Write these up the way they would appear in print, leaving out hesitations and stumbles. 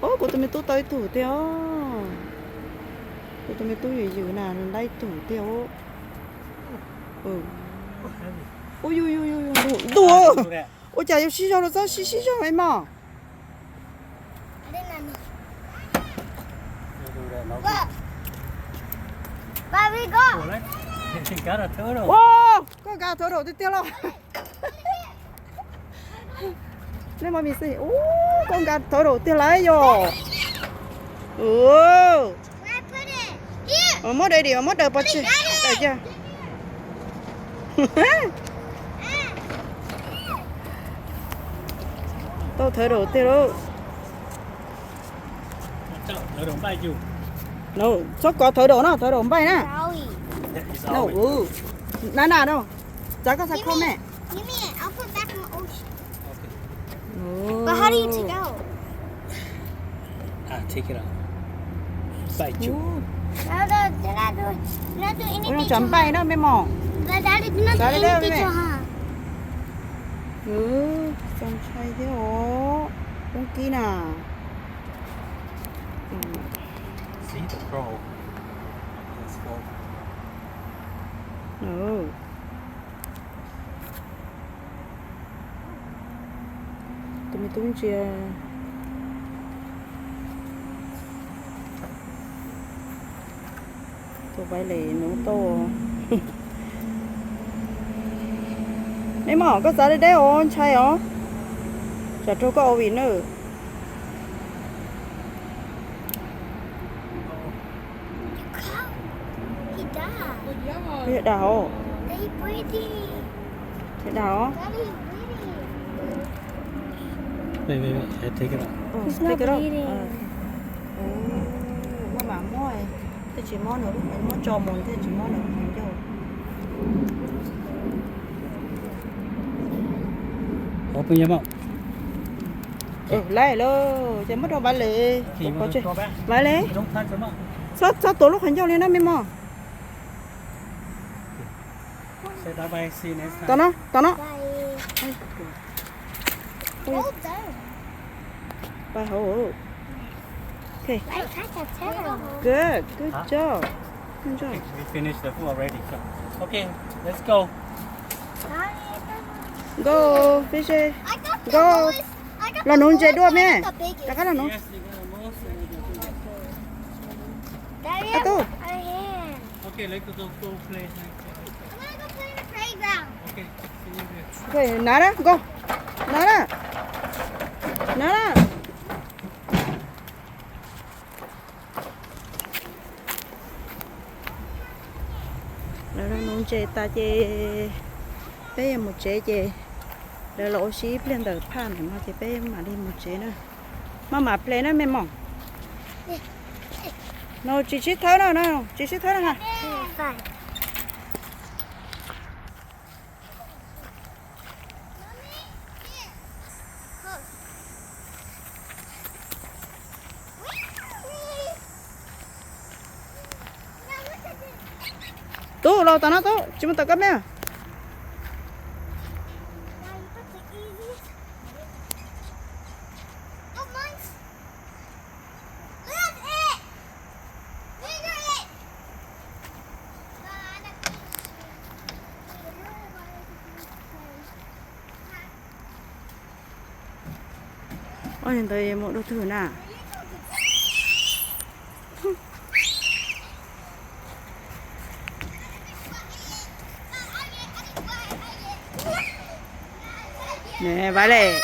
ô cô tụi mình tu tới thủ tiêu cô tụi mình tu gì nào đây thủ tiêu ừ ôi ôi ôi ôi đùa ôi chả yêu xí cho nó sao xí xí cho mày mà Ba we go. Cá là thớ rồi. wow con gà thở đầu tiêu rồi lên mà mình xí ô con gà thở đầu tiêu lại rồi ừ Where I put it? Here. ở mất đây đi ở mất đây bắt chứ đây chưa tôi thở đầu tiêu đâu Thớ đồng bay dù. no sắp có thở đầu bay nè no ừ nà đâu giá có sao không mẹ Give me it. I'll put back in the ocean. ừ. But how do you take out? Take it out. Bay dù. Did I do anything? nó chấm bay đó mẹ mỏ Daddy did not do Daddy, anything Daddy. to her. ừ xong xoay thế hổ con kia nè See the crow. Let's go. ừ tụi mình tung chia tụi bay lì nấu tô mấy mỏ có giá đây đấy ôn chay ó chả trâu có ổ nữa He died. thế đào They breathing. thế đào Daddy is breathing. Wait. Take it out. He's not breathing. Mà bà mua thế chỉ mua nữa mình mua cho mồn thế chỉ mua nữa mình cho Open your mouth. lại lơ chỉ mất đâu bán lệ có chuyện Go back. bán lệ Don't touch your mouth. sao tổ lúc hành nhau lên đó mình mò Say bye bye. See you next time. tao nó Bye. Hold there. bài hổ okay I catch a tail. good Huh? job good job We finished the food already. So. Okay, let's go. go fish I got the Go. lowest. I got là the nón lowest chạy đua and mẹ the biggest. đã cái là nó Yes, you're gonna move. Daddy, À, tô. I hand. Okay, let's go play. I'm gonna go play in the playground. Okay, see you there. okay nara go nara nó nón chạy ta chạy bây giờ một chạy chạy để lỗ xí lên từ pan thì mà chạy bây mà đi một chạy nữa mà play nó mềm mỏng nó chỉ thấy nó chỉ thấy nó hả Fine. tú lo tao nó tú chỉ muốn tao cấp nè ôi hiện tại một đồ thử nè nè vãi lệ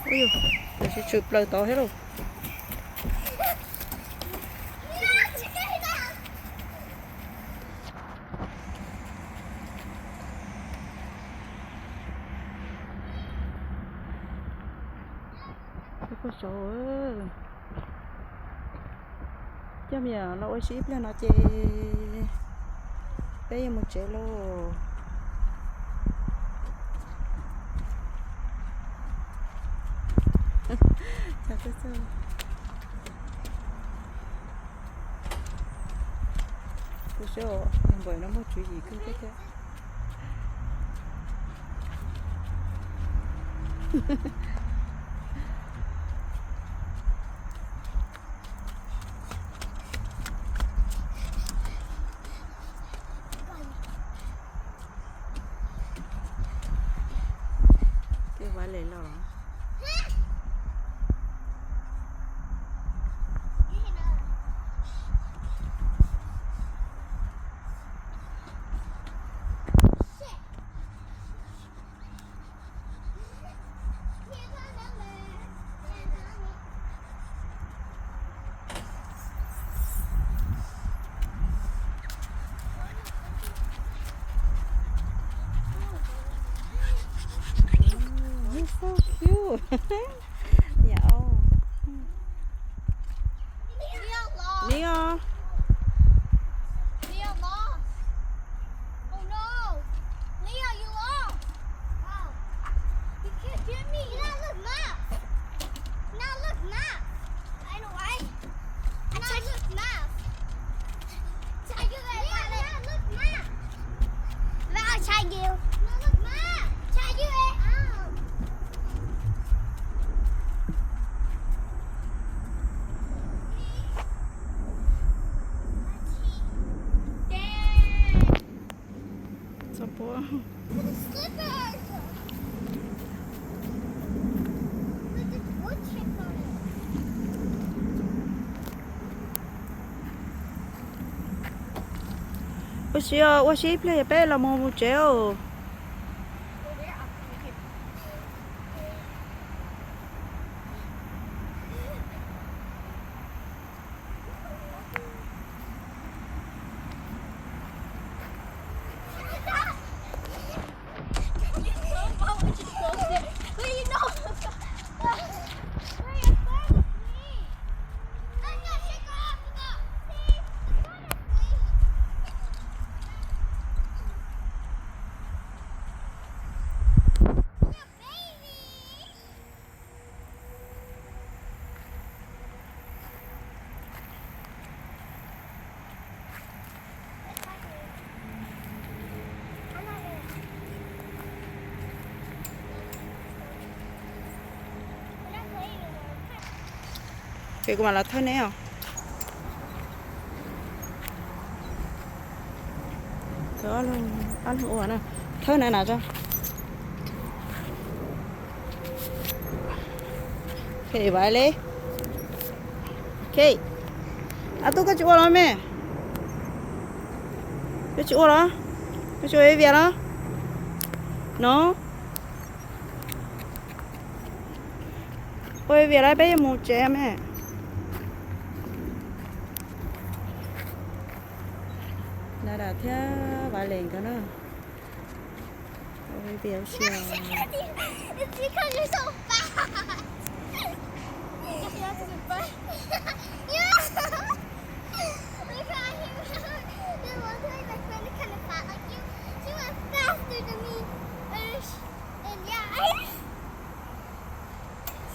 ôi tôi sẽ chụp lời to hết rồi có số cho bây giờ nó ôi ship lên nó chê bây giờ một chế lô chào chào cô số em bởi nó một chuyện gì cứ thế cái vải lệ lo He's so cute. Yeah. Oh. Leo. Leo lost. Oh no. Leo, you lost. Oh. You can't get me. Now look, map. Now look, map. I know why. Now look, map. Try you guys. Now look, map. Now I'll try you. Now look, map. Try you it. Oh. Dad. So poor. The slippers. Look, there's wood chips on it.我是play bé là một chéo. Cái của bạn là thân ấy à? Đó luôn, ăn hổ nè. Thân này nào cho. Cái vải lấy. Cái. À tôi có chỗ đó mẹ. Cái chỗ đó. Cái chỗ ấy về đó. Nó. Ôi về lại bây giờ một trẻ mẹ. Đã đã theo vài lần cái nữa. Ôi béo xìu. It's because you're so fast. Yeah. Look at him. The one time my friend is kind of fat like you. She went faster than me. And yeah.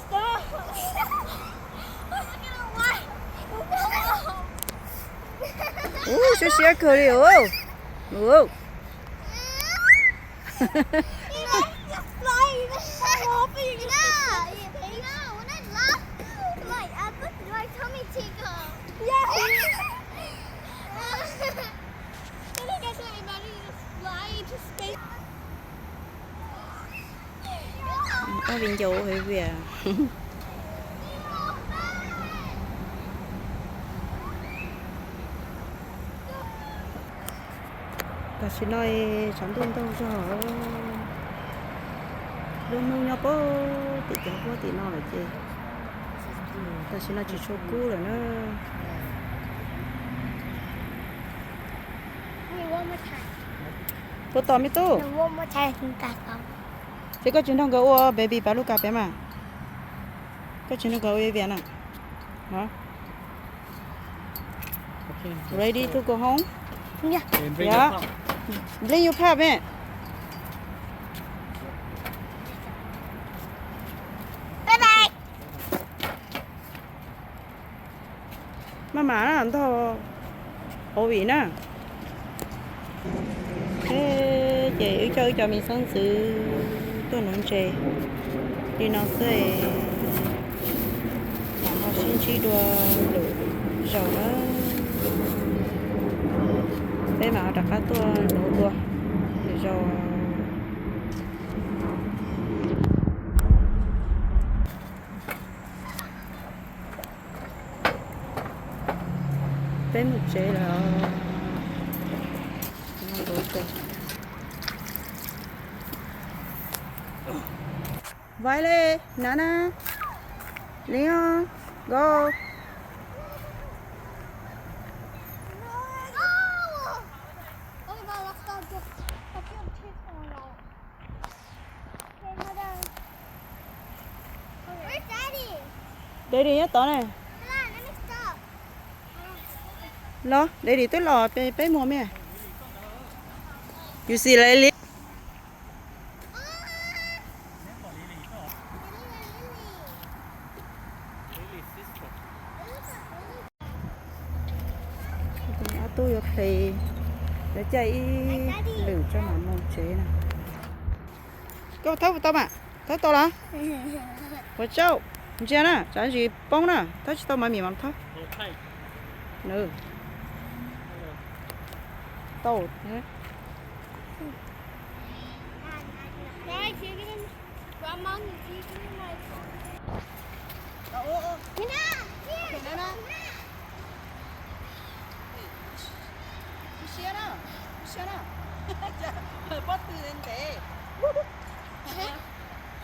Stop. I'm not gonna lie. Ôi chú xìa cười đi ồ. Ồ. Có viên dầu hơi về. Ta xin nói chẳng tin đâu cho luôn nung nhau bố thì cháu bố thì nó là gì ta xin nói chỉ số cũ rồi nó bố tóm đi tô thế có chuyện thằng gấu baby bà lúc cà bé mà có chuyện thằng gấu về nè hả ready to go home Yeah. And bring Yeah. the cup. bring your cup in Bye bye. mà nó làm thôi ổ vị nè thế chị chơi cho mình sáng sự tôi nói chơi đi nó sẽ làm họ xin chỉ đua lửa rồi đó bé mà đặt cá tua lửa đua rồi bé một chế là nó đổ tiền vai lên nana Leon go Oh my God, let's go. I feel too far now. Okay, mother. Where's Daddy? để đi nhé tỏ này Hold on, let me stop. lo để đi tới lò bé mua mẹ you see lại tôi được thì để chạy lử cho mà mông chế này có thấu tao mà thấu tao là của cháu chị nè chẳng gì bông nè thấu tao mà mì mắm thấu No tight. nữ tao thế Guys, you're getting Grandma, you're getting my Nana, here. Nana. 시아나 시아나 버스 된대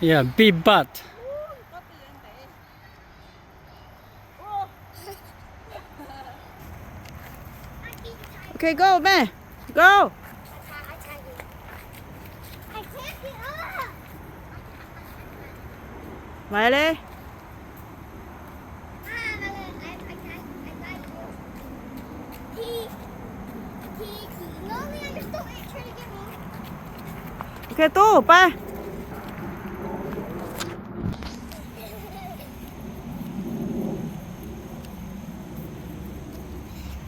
Yeah, big butt. 버스 된대 Okay, go, man. Go. I can't get up. Mày đi. No, man, you're still trying to get me. Okay, tu, pa.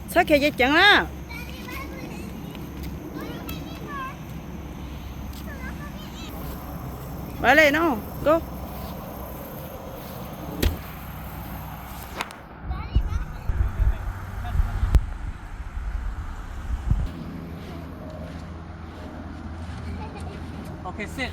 Sao kìa chẳng á. Mày lên nó. Go. Okay, sit.